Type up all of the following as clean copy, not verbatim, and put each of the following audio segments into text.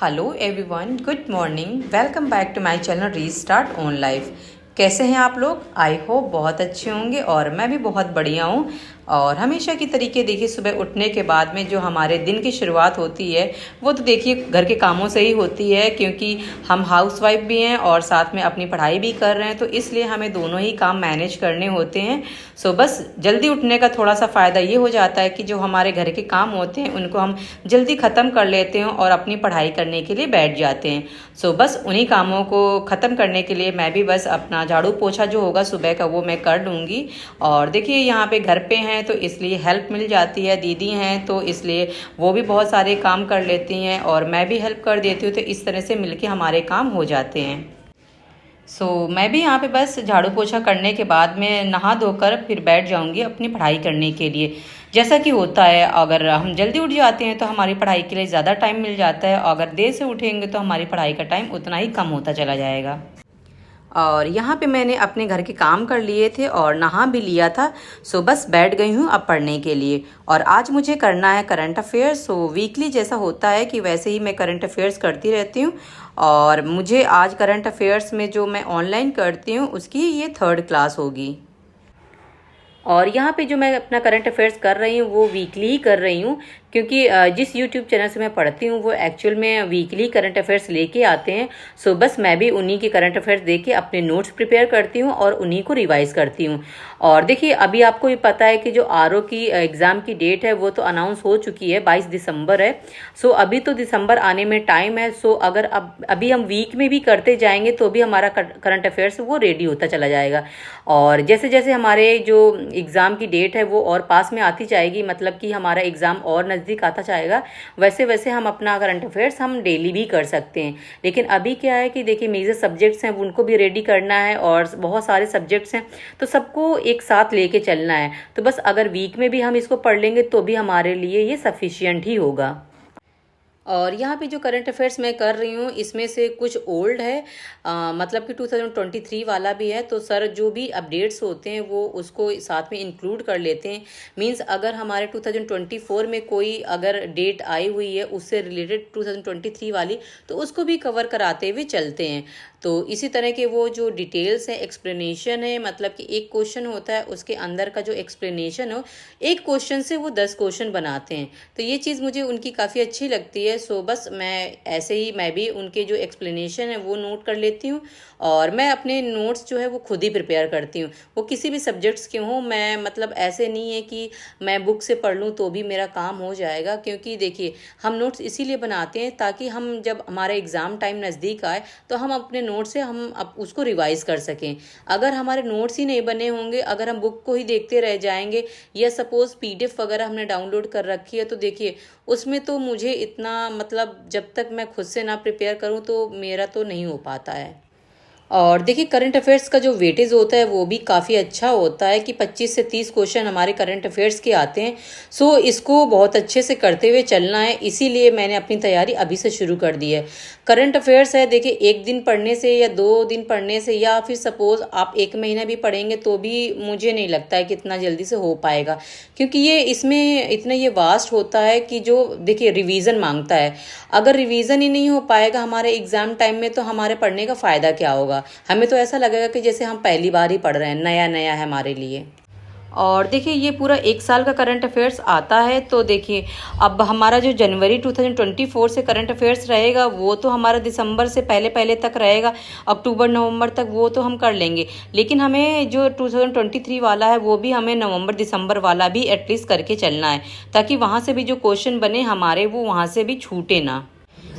Hello everyone, good morning. Welcome back to my channel restart on life. कैसे हैं आप लोग? आई होप बहुत अच्छे होंगे और मैं भी बहुत बढ़िया हूँ। और हमेशा की तरीके देखिए, सुबह उठने के बाद में जो हमारे दिन की शुरुआत होती है वो तो देखिए घर के कामों से ही होती है, क्योंकि हम हाउसवाइफ भी हैं और साथ में अपनी पढ़ाई भी कर रहे हैं, तो इसलिए हमें दोनों ही काम मैनेज करने होते हैं। सो बस जल्दी उठने का थोड़ा सा फ़ायदा ये हो जाता है कि जो हमारे घर के काम होते हैं उनको हम जल्दी ख़त्म कर लेते हैं और अपनी पढ़ाई करने के लिए बैठ जाते हैं। सो बस उन्हीं कामों को ख़त्म करने के लिए मैं भी बस अपना झाड़ू पोछा जो होगा सुबह का वो मैं कर लूँगी। और देखिए यहाँ पे घर पे हैं तो इसलिए हेल्प मिल जाती है, दीदी हैं तो इसलिए वो भी बहुत सारे काम कर लेती हैं और मैं भी हेल्प कर देती हूँ, तो इस तरह से मिलके हमारे काम हो जाते हैं। मैं भी यहाँ पे बस झाड़ू पोछा करने के बाद में नहा धोकर फिर बैठ जाऊँगी अपनी पढ़ाई करने के लिए। जैसा कि होता है, अगर हम जल्दी उठ जाते हैं तो हमारी पढ़ाई के लिए ज़्यादा टाइम मिल जाता है, अगर देर से उठेंगे तो हमारी पढ़ाई का टाइम उतना ही कम होता चला जाएगा। और यहाँ पे मैंने अपने घर के काम कर लिए थे और नहा भी लिया था। बस बैठ गई हूँ अब पढ़ने के लिए। और आज मुझे करना है करंट अफेयर्स। वीकली जैसा होता है कि वैसे ही मैं करंट अफेयर्स करती रहती हूँ। और मुझे आज करंट अफेयर्स में जो मैं ऑनलाइन करती हूँ उसकी ये 3rd क्लास होगी। और यहाँ पे जो मैं अपना करंट अफेयर्स कर रही हूँ वो वीकली ही कर रही हूँ, क्योंकि जिस यूट्यूब चैनल से मैं पढ़ती हूँ वो एक्चुअल में वीकली करंट अफेयर्स लेके आते हैं। बस मैं भी उन्हीं के करंट अफेयर्स देख के अपने नोट्स प्रिपेयर करती हूँ और उन्हीं को रिवाइज करती हूँ। और देखिए अभी आपको ये पता है कि जो आरओ की एग्ज़ाम की डेट है वो तो अनाउंस हो चुकी है, 22 दिसंबर है। अभी तो दिसंबर आने में टाइम है। अगर अभी हम वीक में भी करते जाएंगे तो भी हमारा करंट अफेयर्स वो रेडी होता चला जाएगा। और जैसे जैसे हमारे जो एग्ज़ाम की डेट है वो और पास में आती जाएगी, मतलब कि हमारा एग्ज़ाम और नज़दीक आता जाएगा, वैसे वैसे हम अपना करंट अफेयर्स हम डेली भी कर सकते हैं। लेकिन अभी क्या है कि देखिए मेजर सब्जेक्ट्स हैं उनको भी रेडी करना है और बहुत सारे सब्जेक्ट्स हैं तो सबको एक साथ लेके चलना है। तो बस अगर वीक में भी हम इसको पढ़ लेंगे तो भी हमारे लिए ये सफिशियंट ही होगा। और यहाँ पे जो करंट अफेयर्स मैं कर रही हूँ इसमें से कुछ ओल्ड है, मतलब कि 2023 वाला भी है। तो सर जो भी अपडेट्स होते हैं वो उसको साथ में इंक्लूड कर लेते हैं। मींस अगर हमारे 2024 में कोई अगर डेट आई हुई है उससे रिलेटेड 2023 वाली, तो उसको भी कवर कराते हुए चलते हैं। तो इसी तरह के वो जो डिटेल्स है, एक्सप्लेनेशन है, मतलब कि एक क्वेश्चन होता है उसके अंदर का जो एक्सप्लेनेशन हो, एक क्वेश्चन से वो 10 क्वेश्चन बनाते हैं। तो ये चीज़ मुझे उनकी काफ़ी अच्छी लगती है। बस मैं ऐसे ही मैं भी उनके जो एक्सप्लेनेशन है वो नोट कर लेती हूँ और मैं अपने नोट्स जो है वो खुद ही प्रिपेयर करती हूँ। वो किसी भी सब्जेक्ट्स के हों, मैं मतलब ऐसे नहीं है कि मैं बुक से पढ़ लूँ तो भी मेरा काम हो जाएगा, क्योंकि देखिए हम नोट्स इसीलिए बनाते हैं ताकि हम जब हमारा एग्ज़ाम टाइम नज़दीक आए तो हम अपने नोट्स से हम उसको रिवाइज़ कर सकें। अगर हमारे नोट्स ही नहीं बने होंगे, अगर हम बुक को ही देखते रह जाएंगे या सपोज़ PDF वगैरह हमने डाउनलोड कर रखी है, तो देखिए उसमें तो मुझे इतना मतलब जब तक मैं खुद से ना प्रिपेयर करूँ तो मेरा तो नहीं हो पाता है। और देखिए करंट अफेयर्स का जो वेटेज होता है वो भी काफ़ी अच्छा होता है कि 25 से 30 क्वेश्चन हमारे करंट अफेयर्स के आते हैं। इसको बहुत अच्छे से करते हुए चलना है, इसीलिए मैंने अपनी तैयारी अभी से शुरू कर दी है। करंट अफेयर्स है देखिए, एक दिन पढ़ने से या 2 दिन पढ़ने से या फिर सपोज़ आप 1 महीना भी पढ़ेंगे तो भी मुझे नहीं लगता है कि इतना जल्दी से हो पाएगा, क्योंकि ये इसमें इतना ये वास्ट होता है कि जो देखिए रिवीजन मांगता है। अगर रिवीजन ही नहीं हो पाएगा हमारे एग्ज़ाम टाइम में तो हमारे पढ़ने का फ़ायदा क्या होगा? हमें तो ऐसा लगेगा कि जैसे हम पहली बार ही पढ़ रहे हैं, नया नया है हमारे लिए। और देखिए ये पूरा 1 साल का करंट अफेयर्स आता है। तो देखिए अब हमारा जो जनवरी 2024 से करंट अफेयर्स रहेगा वो तो हमारा दिसंबर से पहले पहले तक रहेगा, अक्टूबर नवंबर तक वो तो हम कर लेंगे। लेकिन हमें जो 2023 वाला है वो भी हमें नवंबर दिसंबर वाला भी एटलीस्ट करके चलना है, ताकि वहाँ से भी जो क्वेश्चन बने हमारे वो वहाँ से भी छूटे ना।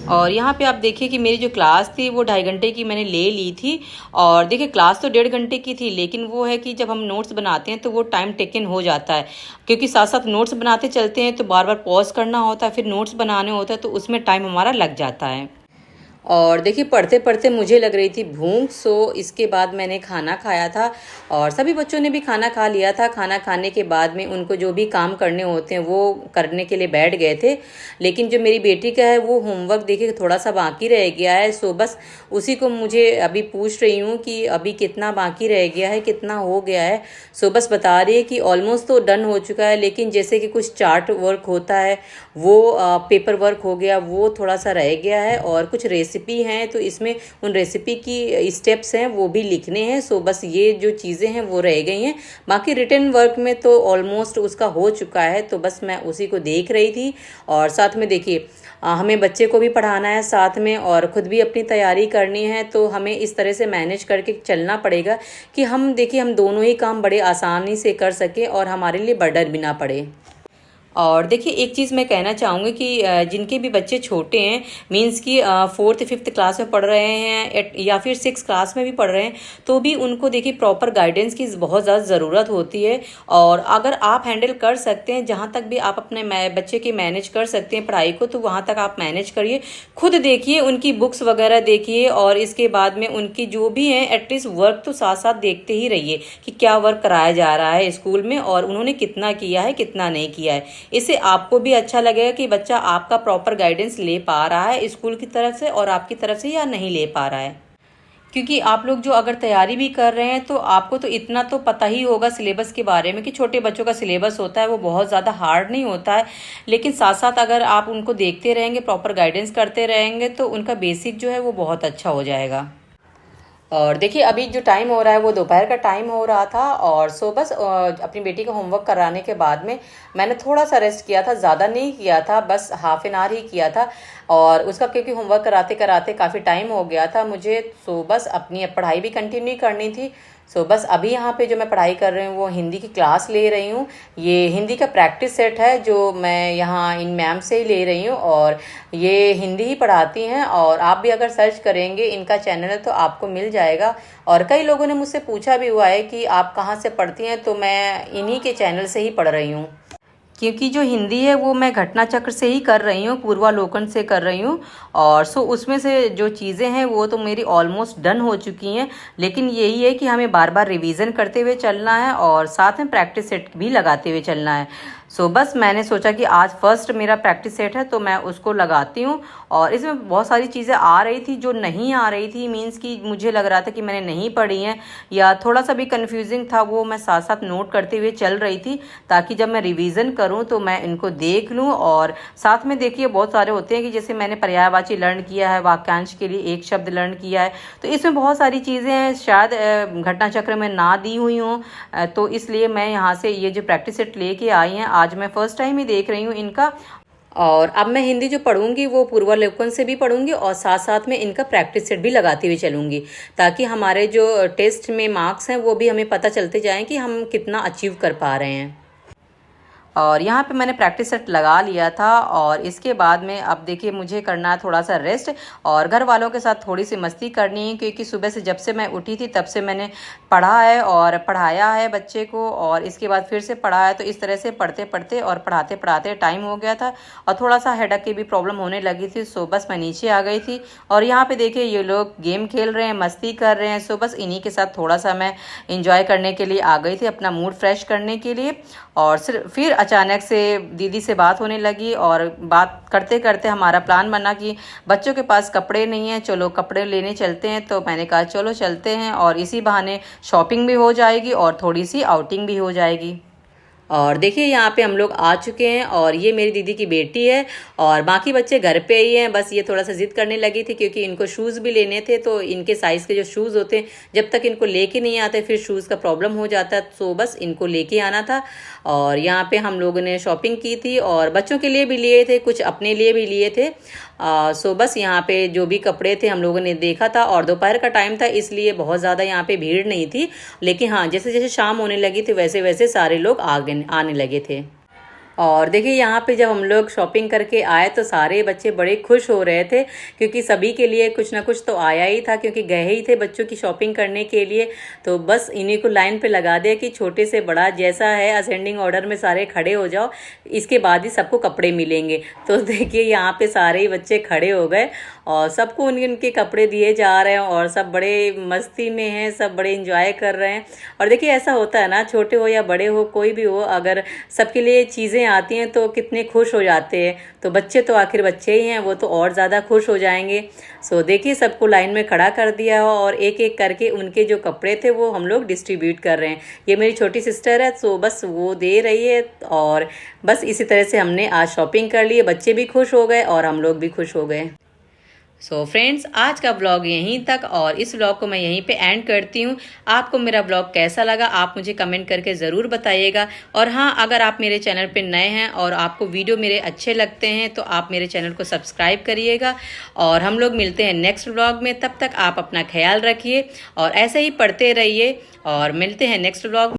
और यहाँ पे आप देखिए कि मेरी जो क्लास थी वो 2.5 घंटे की मैंने ले ली थी। और देखिए क्लास तो 1.5 घंटे की थी, लेकिन वो है कि जब हम नोट्स बनाते हैं तो वो टाइम टेकन हो जाता है, क्योंकि साथ साथ नोट्स बनाते चलते हैं तो बार बार पॉज करना होता है, फिर नोट्स बनाने होता है, तो उसमें टाइम हमारा लग जाता है। और देखिए पढ़ते पढ़ते मुझे लग रही थी भूख, सो इसके बाद मैंने खाना खाया था और सभी बच्चों ने भी खाना खा लिया था। खाना खाने के बाद में उनको जो भी काम करने होते हैं वो करने के लिए बैठ गए थे। लेकिन जो मेरी बेटी का है वो होमवर्क देखिए थोड़ा सा बाकी रह गया है, सो बस उसी को मुझे अभी पूछ रही हूँ कि अभी कितना बाकी रह गया है, कितना हो गया है। सो बस बता रही है कि ऑलमोस्ट तो डन हो चुका है, लेकिन जैसे कि कुछ चार्ट वर्क होता है वो पेपर वर्क हो गया, वो थोड़ा सा रह गया है और कुछ रेसिपी हैं तो इसमें उन रेसिपी की स्टेप्स हैं वो भी लिखने हैं। सो बस ये जो चीज़ें हैं वो रह गई हैं, बाकी रिटन वर्क में तो ऑलमोस्ट उसका हो चुका है। तो बस मैं उसी को देख रही थी और साथ में देखिए हमें बच्चे को भी पढ़ाना है साथ में और ख़ुद भी अपनी तैयारी करनी है, तो हमें इस तरह से मैनेज करके चलना पड़ेगा कि हम देखिए हम दोनों ही काम बड़े आसानी से कर सकें और हमारे लिए बर्डन भी ना पड़े। और देखिए एक चीज़ मैं कहना चाहूँगी कि जिनके भी बच्चे छोटे हैं, मींस कि 4th-5th क्लास में पढ़ रहे हैं या फिर 6th क्लास में भी पढ़ रहे हैं, तो भी उनको देखिए प्रॉपर गाइडेंस की बहुत ज़्यादा ज़रूरत होती है। और अगर आप हैंडल कर सकते हैं, जहाँ तक भी आप अपने बच्चे की मैनेज कर सकते हैं पढ़ाई को, तो वहाँ तक आप मैनेज करिए। खुद देखिए, उनकी बुक्स वगैरह देखिए और इसके बाद में उनकी जो भी हैं एटलीस्ट वर्क तो साथ साथ देखते ही रहिए कि क्या वर्क कराया जा रहा है स्कूल में और उन्होंने कितना किया है, कितना नहीं किया है। इससे आपको भी अच्छा लगेगा कि बच्चा आपका प्रॉपर गाइडेंस ले पा रहा है स्कूल की तरफ से और आपकी तरफ से या नहीं ले पा रहा है। क्योंकि आप लोग जो अगर तैयारी भी कर रहे हैं तो आपको तो इतना तो पता ही होगा सिलेबस के बारे में कि छोटे बच्चों का सिलेबस होता है वो बहुत ज़्यादा हार्ड नहीं होता है, लेकिन साथ साथ अगर आप उनको देखते रहेंगे, प्रॉपर गाइडेंस करते रहेंगे, तो उनका बेसिक जो है वो बहुत अच्छा हो जाएगा। और देखिए अभी जो टाइम हो रहा है वो दोपहर का टाइम हो रहा था और सो बस अपनी बेटी का होमवर्क कराने के बाद में मैंने थोड़ा सा रेस्ट किया था, ज़्यादा नहीं किया था, बस हाफ एन आवर ही किया था। और उसका क्योंकि होमवर्क कराते कराते काफ़ी टाइम हो गया था मुझे, सो बस अपनी पढ़ाई भी कंटिन्यू करनी थी। सो बस अभी यहाँ पे जो मैं पढ़ाई कर रही हूँ वो हिंदी की क्लास ले रही हूँ। ये हिंदी का प्रैक्टिस सेट है जो मैं यहाँ इन मैम से ही ले रही हूँ और ये हिंदी ही पढ़ाती हैं। और आप भी अगर सर्च करेंगे इनका चैनल तो आपको मिल जाएगा। और कई लोगों ने मुझसे पूछा भी हुआ है कि आप कहाँ से पढ़ती हैं, तो मैं इन्हीं के चैनल से ही पढ़ रही हूँ। क्योंकि जो हिंदी है वो मैं घटना चक्र से ही कर रही हूँ, पूर्वालोकन से कर रही हूँ। और सो उसमें से जो चीज़ें हैं वो तो मेरी ऑलमोस्ट डन हो चुकी हैं, लेकिन यही है कि हमें बार बार रिवीजन करते हुए चलना है और साथ में प्रैक्टिस सेट भी लगाते हुए चलना है। सो बस मैंने सोचा कि आज फर्स्ट मेरा प्रैक्टिस सेट है तो मैं उसको लगाती हूँ। और इसमें बहुत सारी चीज़ें आ रही थी जो नहीं आ रही थी, मीन्स कि मुझे लग रहा था कि मैंने नहीं पढ़ी हैं या थोड़ा सा भी कन्फ्यूजिंग था, वो मैं साथ साथ नोट करते हुए चल रही थी ताकि जब मैं रिवीजन करूँ तो मैं इनको देख लूँ। और साथ में देखिए बहुत सारे होते हैं कि जैसे मैंने पर्यायवाची लर्न किया है, वाक्यांश के लिए एक शब्द लर्न किया है, तो इसमें बहुत सारी चीज़ें शायद घटना चक्र में ना दी हुई हों, तो इसलिए मैं यहाँ से ये जो प्रैक्टिस सेट लेके आई हैं आज मैं फ़र्स्ट टाइम ही देख रही हूँ इनका। और अब मैं हिंदी जो पढ़ूंगी वो पूर्वालोकन से भी पढ़ूंगी और साथ साथ में इनका प्रैक्टिस सेट भी लगाती हुई चलूंगी, ताकि हमारे जो टेस्ट में मार्क्स हैं वो भी हमें पता चलते जाएं कि हम कितना अचीव कर पा रहे हैं। और यहाँ पे मैंने प्रैक्टिस सेट लगा लिया था और इसके बाद में अब देखिए मुझे करना है थोड़ा सा रेस्ट और घर वालों के साथ थोड़ी सी मस्ती करनी है, क्योंकि सुबह से जब से मैं उठी थी तब से मैंने पढ़ा है और पढ़ाया है बच्चे को और इसके बाद फिर से पढ़ा है। तो इस तरह से पढ़ते पढ़ते और पढ़ाते पढ़ाते टाइम हो गया था और थोड़ा सा हेडेक की भी प्रॉब्लम होने लगी थी। सो बस मैं नीचे आ गई थी और यहाँ पर देखिए ये लोग गेम खेल रहे हैं, मस्ती कर रहे हैं। सो बस इन्हीं के साथ थोड़ा सा मैं इंजॉय करने के लिए आ गई थी, अपना मूड फ्रेश करने के लिए। और फिर अचानक से दीदी से बात होने लगी और बात करते करते हमारा प्लान बना कि बच्चों के पास कपड़े नहीं हैं, चलो कपड़े लेने चलते हैं। तो मैंने कहा चलो चलते हैं और इसी बहाने शॉपिंग भी हो जाएगी और थोड़ी सी आउटिंग भी हो जाएगी। और देखिए यहाँ पे हम लोग आ चुके हैं और ये मेरी दीदी की बेटी है और बाकी बच्चे घर पे ही हैं। बस ये थोड़ा सा ज़िद करने लगी थी क्योंकि इनको शूज़ भी लेने थे, तो इनके साइज़ के जो शूज़ होते हैं जब तक इनको लेके नहीं आते फिर शूज़ का प्रॉब्लम हो जाता है, तो बस इनको लेके आना था। और यहाँ पे हम लोगों ने शॉपिंग की थी और बच्चों के लिए भी लिए थे, कुछ अपने लिए भी लिए थे। सो बस यहाँ पे जो भी कपड़े थे हम लोगों ने देखा था और दोपहर का टाइम था इसलिए बहुत ज़्यादा यहाँ पे भीड़ नहीं थी, लेकिन हाँ जैसे जैसे शाम होने लगी थी वैसे वैसे सारे लोग आने लगे थे। और देखिए यहाँ पे जब हम लोग शॉपिंग करके आए तो सारे बच्चे बड़े खुश हो रहे थे, क्योंकि सभी के लिए कुछ ना कुछ तो आया ही था, क्योंकि गए ही थे बच्चों की शॉपिंग करने के लिए। तो बस इन्हीं को लाइन पे लगा दिया कि छोटे से बड़ा जैसा है असेंडिंग ऑर्डर में सारे खड़े हो जाओ, इसके बाद ही सबको कपड़े मिलेंगे। तो देखिए यहाँ पे सारे ही बच्चे खड़े हो गए और सबको उनके उनके कपड़े दिए जा रहे हैं और सब बड़े मस्ती में हैं, सब बड़े इंजॉय कर रहे हैं। और देखिए ऐसा होता है ना, छोटे हो या बड़े हो कोई भी हो, अगर सबके लिए चीज़ें आती हैं तो कितने खुश हो जाते हैं। तो बच्चे तो आखिर बच्चे ही हैं, वो तो और ज़्यादा खुश हो जाएंगे। सो देखिए सबको लाइन में खड़ा कर दिया हो और एक एक करके उनके जो कपड़े थे वो हम लोग डिस्ट्रीब्यूट कर रहे हैं। ये मेरी छोटी सिस्टर है, सो बस वो दे रही है और बस इसी तरह से हमने आज शॉपिंग कर ली। बच्चे भी खुश हो गए और हम लोग भी खुश हो गए। सो फ्रेंड्स, आज का ब्लॉग यहीं तक और इस ब्लॉग को मैं यहीं पे एंड करती हूँ। आपको मेरा ब्लॉग कैसा लगा आप मुझे कमेंट करके ज़रूर बताइएगा। और हाँ, अगर आप मेरे चैनल पे नए हैं और आपको वीडियो मेरे अच्छे लगते हैं तो आप मेरे चैनल को सब्सक्राइब करिएगा। और हम लोग मिलते हैं नेक्स्ट ब्लॉग में। तब तक आप अपना ख्याल रखिए और ऐसे ही पढ़ते रहिए और मिलते हैं नेक्स्ट ब्लॉग।